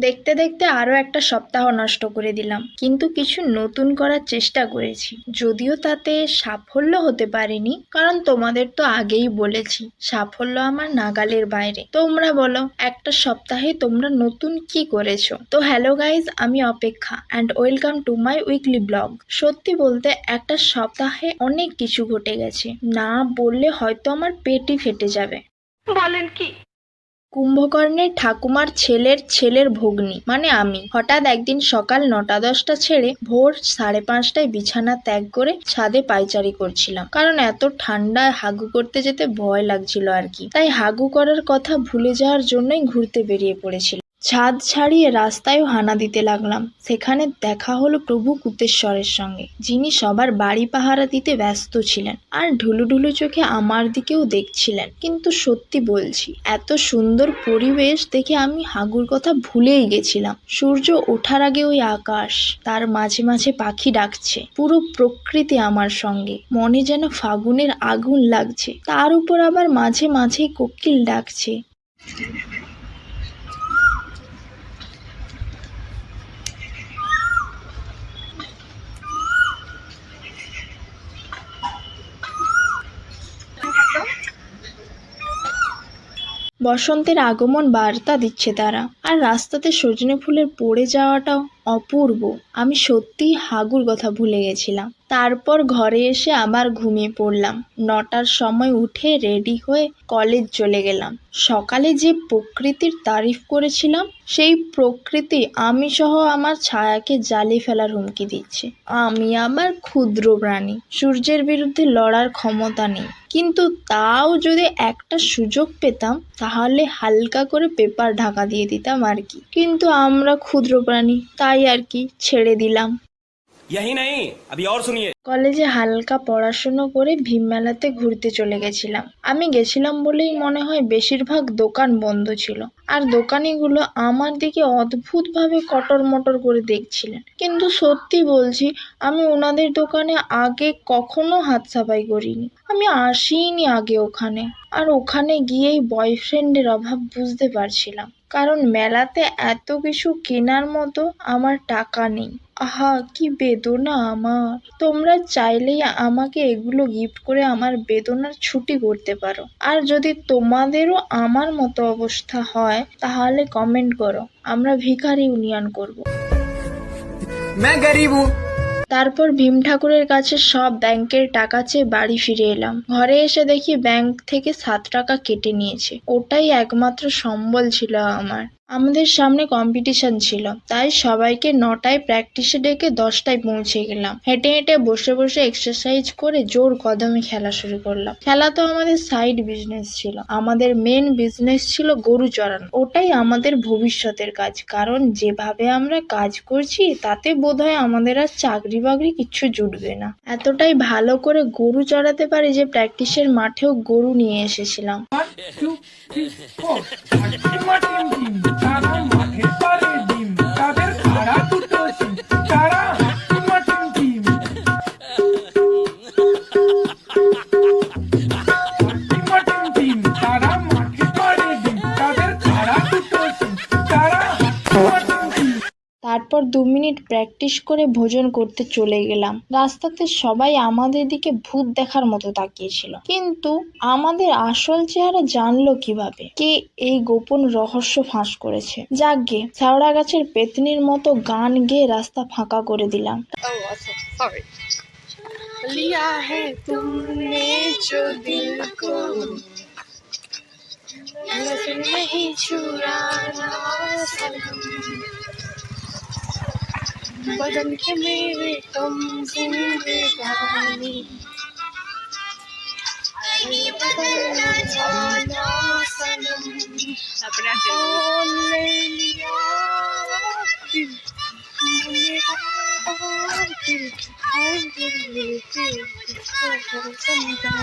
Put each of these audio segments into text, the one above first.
দেখতে দেখতে আরো একটা সপ্তাহ নষ্ট করে দিলাম, কিন্তু কিছু নতুন করার চেষ্টা করেছি। যদিও তাতে সাফল্য হতে পারেনি, কারণ তোমাদের তো আগেই বলেছি সাফল্য আমার নাগালের বাইরে। তোমরা বলো, একটা সপ্তাহে তোমরা নতুন কি করেছো? তো হ্যালো গাইজ, আমি অপেক্ষা and welcome to my weekly blog. সত্যি বলতে একটা সপ্তাহে অনেক কিছু ঘটে গেছে, না বললে হয়তো আমার পেটই ফেটে যাবে। বলেন কি? কুম্ভকর্ণের ঠাকুমার ছেলের ছেলের ভগ্নী মানে আমি হঠাৎ একদিন সকাল 9টা-10টা ছেড়ে ভোর 5:30টায় বিছানা ত্যাগ করে ছাদে পায়চারি করছিলাম, কারণ এত ঠান্ডায় হাগু করতে যেতে ভয় লাগছিল আর কি। তাই হাগু করার কথা ভুলে যাওয়ার জন্যই ঘুরতে বেরিয়ে পড়েছিলাম। ছাদ ছাড়িয়ে রাস্তায়ও হানা দিতে লাগলাম। সেখানে দেখা হলো প্রভু কুতেশ্বরের সঙ্গে, যিনি সবার বাড়ি পাহারা দিতে ব্যস্ত ছিলেন আর ঢুলুঢুলু চোখে আমার দিকেও দেখছিলেন। কিন্তু সত্যি বলছি, এত সুন্দর পরিবেশ দেখে আমি হাগুর কথা ভুলেই গেছিলাম। সূর্য ওঠার আগে ওই আকাশ, তার মাঝে মাঝে পাখি ডাকছে, পুরো প্রকৃতি আমার সঙ্গে। মনে যেন ফাগুনের আগুন লাগছে, তার উপর আবার মাঝে মাঝে কোকিল ডাকছে। বসন্তের আগমন বার্তা দিচ্ছে তারা। আর রাস্তাতে সজনে ফুলের পড়ে যাওয়াটাও অপূর্ব। আমি সত্যিই হাগুর কথা ভুলে গেছিলাম। তারপর ঘরে এসে আবার ঘুমিয়ে পড়লাম। 9টার সময় উঠে রেডি হয়ে কলেজ চলে গেলাম। সকালে যে প্রকৃতির তারিফ করেছিলাম, সেই প্রকৃতি আমি সহ আমার ছায়াকে জ্বালিয়ে ফেলার হুমকি দিচ্ছে। আমি আবার ক্ষুদ্র প্রাণী, সূর্যের বিরুদ্ধে লড়ার ক্ষমতা নেই, কিন্তু তাও যদি একটা সুযোগ পেতাম তাহলে হালকা করে পেপার ঢাকা দিয়ে দিতাম আর কি। কিন্তু আমরা ক্ষুদ্র প্রাণী, তাই আর কি ছেড়ে দিলাম। यही नहीं, अभी और सुनिए। কলেজে হালকা পড়াশুনো করে ভীমমেলাতে ঘুরতে চলে গেছিলাম। আমি গেছিলাম বলেই মনে হয় বেশিরভাগ দোকান বন্ধ ছিল, আর দোকানিগুলো আমার দিকে অদ্ভুতভাবে কটর মটর করে দেখছিলেন। কিন্তু সত্যি বলছি, আমি ওনাদের দোকানে আগে কখনো হাত সাফাই করিনি। আমি আসিনি আগে ওখানে। আর ওখানে গিয়েই বয়ফ্রেন্ডের অভাব বুঝতে পারছিলাম, কারণ মেলাতে এত কিছু কেনার মতো আমার টাকা নেই। আহা, কি বেদনা আমার! তোমরা চাইলেই আমাকে এগুলো গিফট করে আমার বেদনার ছুটি করতে পারো। আর যদি তোমাদেরও আমার মতো অবস্থা হয় তাহলে কমেন্ট করো, আমরা ভিখারি ইউনিয়ন করব। मैं गरीब हूँ। তারপর ভীম ঠাকুরের কাছে সব ব্যাংকের টাকা চেয়ে বাড়ি ফিরে এলাম। ঘরে এসে দেখি ব্যাংক থেকে 7 টাকা কেটে নিয়েছে। ওটাই একমাত্র সম্বল ছিল আমার। আমাদের সামনে কম্পিটিশন ছিল, তাই সবাইকে 9টায় প্র্যাকটিসে ডেকে 10টায় পৌঁছে গেলাম। হেঁটে হেঁটে বসে বসে এক্সারসাইজ করে জোর কদমে খেলা শুরু করলাম। খেলা তো আমাদের সাইড বিজনেস ছিল, আমাদের মেন বিজনেস ছিল গরু চড়ানো। ওটাই আমাদের ভবিষ্যতের কাজ, কারণ যেভাবে আমরা কাজ করছি তাতে বোধহয় আমাদের আর চাকরি বাকরি কিচ্ছু জুটবে না। এতটাই ভালো করে গরু চড়াতে পারি যে প্র্যাকটিসের মাঠেও গরু নিয়ে এসেছিলাম। 1, 2, 3, 4 টিম টিম তারা মাঠে পারে ডিম তাদের খাড়া দুটো সিং তারা টিম টিম টিম তারা মাঠে পারে ডিম তাদের খাড়া দুটো সিং তারা টিম। তারপর 2 মিনিট প্র্যাকটিস করে ভোজন করতে চলে গেলাম। রাস্তাতে সবাই আমাদের দিকে ভূত দেখার মতো তাকিয়েছিল, কিন্তু আমাদের আসল চেহারা জানলো কিভাবে? কে এই গোপন রহস্য ফাঁস করেছে? যাকগে, শেওড়া গাছের পেতনির মতো গান গেয়ে রাস্তা ফাঁকা করে দিলাম। लिया है तुमने जो दिल को नहीं चुराना सनम, बदन के मेरे कम जिंदगानी बदलना जाना सनम, ओ ले लिया दिल मेरा, ओ दिल, ओ दिल, समझा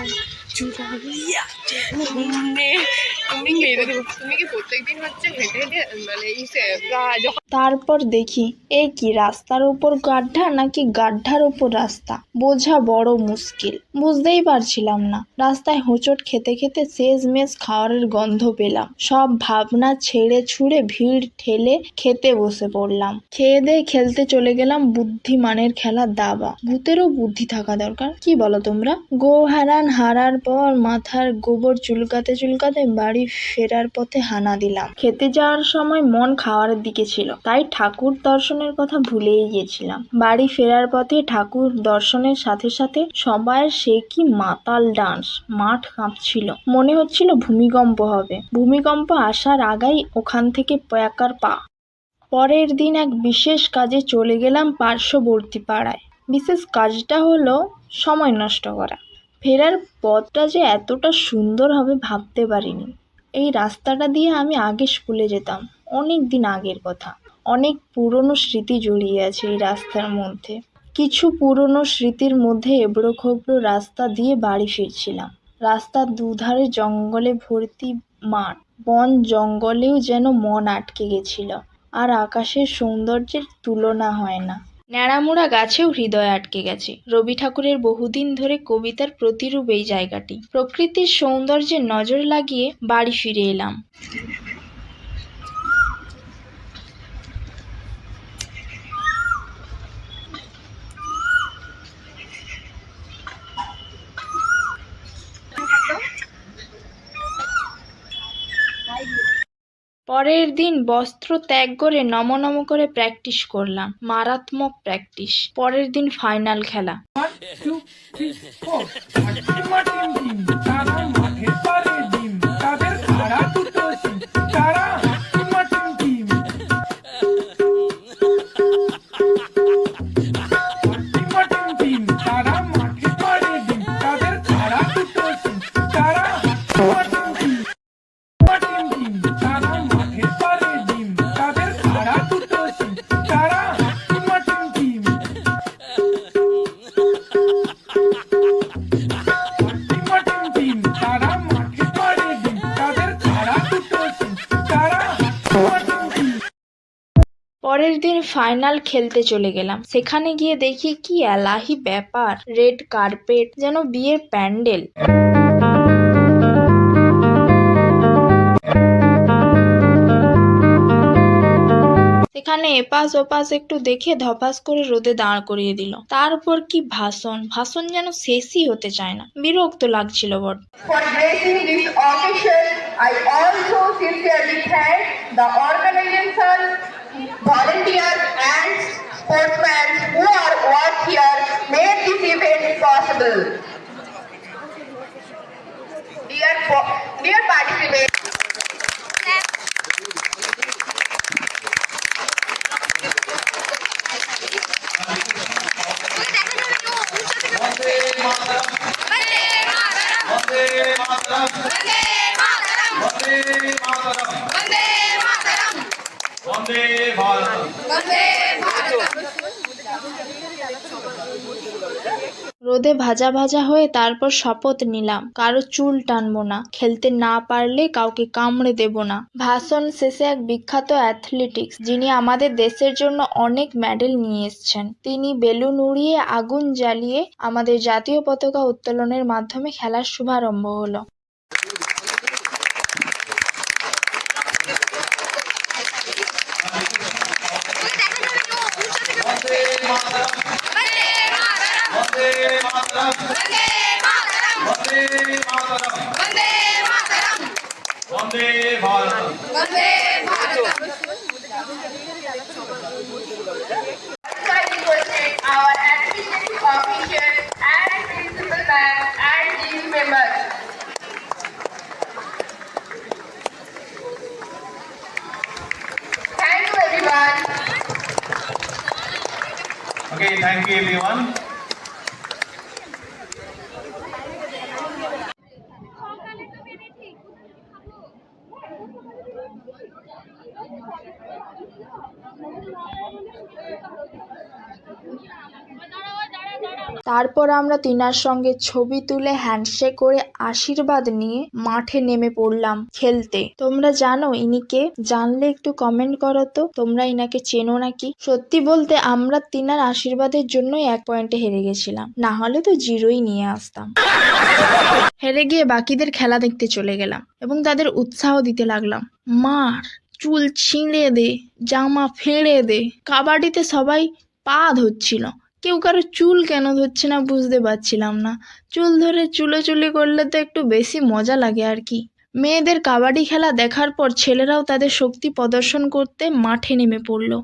তুমি মেরে দেবো। তুমি কি প্রত্যেকদিন হচ্ছে হেঁটে হেঁটে মানে যখন তারপর দেখি এ কি রাস্তার উপর গাড্ডা নাকি গাড্ডার উপর রাস্তা, বোঝা বড় মুশকিল। বুঝতেই পারছিলাম না। রাস্তায় হোঁচট খেতে খেতে শেষমেশ খাওয়ারের গন্ধ পেলাম। সব ভাবনা ছেড়ে ছুড়ে ভিড় ঠেলে খেতে বসে পড়লাম। খেয়ে দিয়ে খেলতে চলে গেলাম বুদ্ধিমানের খেলা দাবা। ভূতেরও বুদ্ধি থাকা দরকার, কি বলো তোমরা? হারার পর মাথার গোবর চুলকাতে চুলকাতে বাড়ি ফেরার পথে হানা দিলাম। খেতে যাওয়ার সময় মন খাওয়ারের দিকে ছিল, তাই ঠাকুর দর্শনের কথা ভুলেই গিয়েছিলাম। বাড়ি ফেরার পথে ঠাকুর দর্শনের সাথে সাথে সবাইয়ের সে কি মাতাল ডান্স। মাঠ কাঁপছিল, মনে হচ্ছিল ভূমিকম্প হবে। ভূমিকম্প আসার আগেই ওখান থেকে পয়াকার পা। পরের দিন এক বিশেষ কাজে চলে গেলাম পার্শ্ববর্তী পাড়ায়। বিশেষ কাজটা হলো সময় নষ্ট করা। ফেরার পথটা যে এতটা সুন্দর হবে ভাবতে পারিনি। এই রাস্তাটা দিয়ে আমি আগে স্কুলে যেতাম, অনেক দিন আগের কথা। অনেক পুরনো স্মৃতি জড়িয়ে আছে এই রাস্তার মধ্যে। কিছু পুরনো স্মৃতির মধ্যে এবড়ো খেবড়ো রাস্তা দিয়ে বাড়ি ফিরছিলাম। রাস্তার দুধারে জঙ্গলে ভর্তি মাঠ, বন জঙ্গলেও যেন মন আটকে গেছিল। আর আকাশের সৌন্দর্যের তুলনা হয় না। ন্যাড়ামোড়া গাছেও হৃদয় আটকে গেছে। রবি ঠাকুরের বহুদিন ধরে কবিতার প্রতিরূপ এই জায়গাটি। প্রকৃতির সৌন্দর্যে নজর লাগিয়ে বাড়ি ফিরে এলাম। পরের দিন বস্ত্র ত্যাগ করে নম করে প্র্যাকটিস করলাম, মারাত্মক প্র্যাকটিস। পরের দিন ফাইনাল খেলা। 1 2 3 4 টিম টিম তারা মাঠে পারে ডিম তাদের খাড়া দুটো সিং তারা টিম টিম টিম তারা মাঠে পারে ডিম তাদের খাড়া দুটো সিং তারা টিম তারা মাঠে পারে ডিম তাদের খাড়া দুটো সিং তারা টিম তারা মাঠে পারে ডিম তাদের খাড়া দুটো সিং তারা পরের দিন ফাইনাল খেলতে চলে গেলাম। সেখানে গিয়ে দেখি কি এলাহি ব্যাপার, রেড কার্পেট, যেন বিয়ের প্যান্ডেল। সেখানে এপাশ ওপাশ একটু দেখে ধপাস করে রোদে দাঁড় করিয়ে দিল। তারপর কি ভাষণ যেন শেষই হতে চায় না। বিরক্ত লাগছিল বড়। For gracing this occasion, I also sincerely thank the organizers, volunteers and sportsmen who are worked here made this event possible. Dear participants, রোদে ভাজা ভাজা হয়ে তারপর শপথ নিলাম, কারো চুল টানবো না, খেলতে না পারলে কাউকে কামড়ে দেব না। ভাষণ শেষে এক বিখ্যাত অ্যাথলেটিক্স, যিনি আমাদের দেশের জন্য অনেক মেডেল নিয়ে এসেছেন, তিনি বেলুন উড়িয়ে আগুন জ্বালিয়ে আমাদের জাতীয় পতাকা উত্তোলনের মাধ্যমে খেলার শুভারম্ভ হলো। I requested our administrative officials and principal ma'am and team members. Thank you everyone. Okay, thank you everyone. তারপর আমরা টিনার সঙ্গে ছবি তুলে হ্যান্ডশেক করে আশীর্বাদ নিয়ে মাঠে নেমে পড়লাম খেলতে। তোমরা জানো ইনি কে? জানলে একটু কমেন্ট করো তো, তোমরা ইনাকে চেনো নাকি? সত্যি বলতে আমরা টিনার আশীর্বাদের জন্যই 1 পয়েন্টে হেরে গেছিলাম, না হলে তো 0ই নিয়ে আসতাম। হেরে গিয়ে বাকিদের খেলা দেখতে চলে গেলাম এবং তাদের উৎসাহ দিতে লাগলাম। মার, চুল ছিঁড়ে দে, জামা ফেড়ে দে। কাবাডিতে সবাই পা ধরছিল, কেউ কারো চুল কেন ধরছে না বুঝতে পারছিলাম না। চুল ধরে চুলোচুলি করলে তো একটু বেশি মজা লাগে আর কি। মেয়েদের কাবাডি খেলা দেখার পর ছেলেরাও তাদের শক্তি প্রদর্শন করতে মাঠে নেমে পড়লো।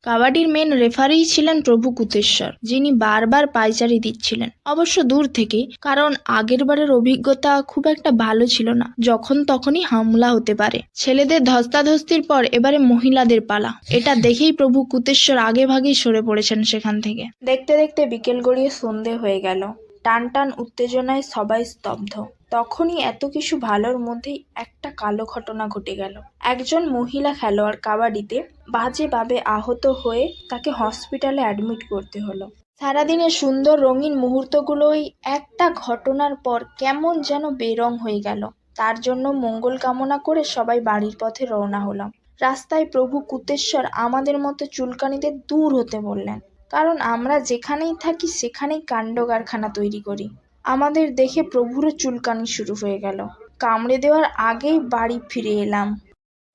কাবাডির মেন রেফারি ছিলেন প্রভু কুতেশ্বর, যিনি বারবার পায়চারি দিচ্ছিলেন, অবশ্য দূর থেকেই, কারণ আগেরবারের অভিজ্ঞতা খুব একটা ভালো ছিল না, যখন তখনই হামলা হতে পারে। ছেলেদের ধস্তাধস্তির পর এবারে মহিলাদের পালা। এটা দেখেই প্রভু কুতেশ্বর আগে ভাগেই সরে পড়েছেন সেখান থেকে। দেখতে দেখতে বিকেল গড়িয়ে সন্ধে হয়ে গেল। টান টান উত্তেজনায় সবাই স্তব্ধ। তখনই এত কিছু ভালোর মধ্যেই একটা কালো ঘটনা ঘটে গেল। একজন মহিলা খেলোয়াড় কাবাডিতে বাজেভাবে আহত হয়ে তাকে হসপিটালে অ্যাডমিট করতে হলো। সারাদিনের সুন্দর রঙিন মুহূর্তগুলো ওই একটা ঘটনার পর কেমন যেন বেরং হয়ে গেল। তার জন্য মঙ্গল কামনা করে সবাই বাড়ির পথে রওনা হলাম। রাস্তায় প্রভু কুতেশ্বর আমাদের মতো চুলকানিদের দূর হতে বললেন, কারণ আমরা যেখানেই থাকি সেখানেই কাণ্ড কারখানা তৈরি করি। আমাদের দেখে প্রভুরও চুলকানি শুরু হয়ে গেল। কামড়ে দেওয়ার আগেই বাড়ি ফিরে এলাম।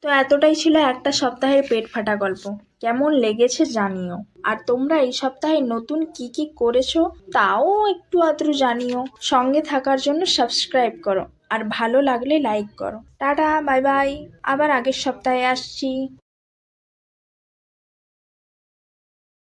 তো এতটাই ছিল একটা সপ্তাহের পেট ফাটা গল্প। কেমন লেগেছে জানিও। আর তোমরা এই সপ্তাহে নতুন কি কি করেছো তাও একটু আধটু জানিও। সঙ্গে থাকার জন্য সাবস্ক্রাইব করো আর ভালো লাগলে লাইক করো। টাটা, বাই বাই, আবার আগের সপ্তাহে আসছি।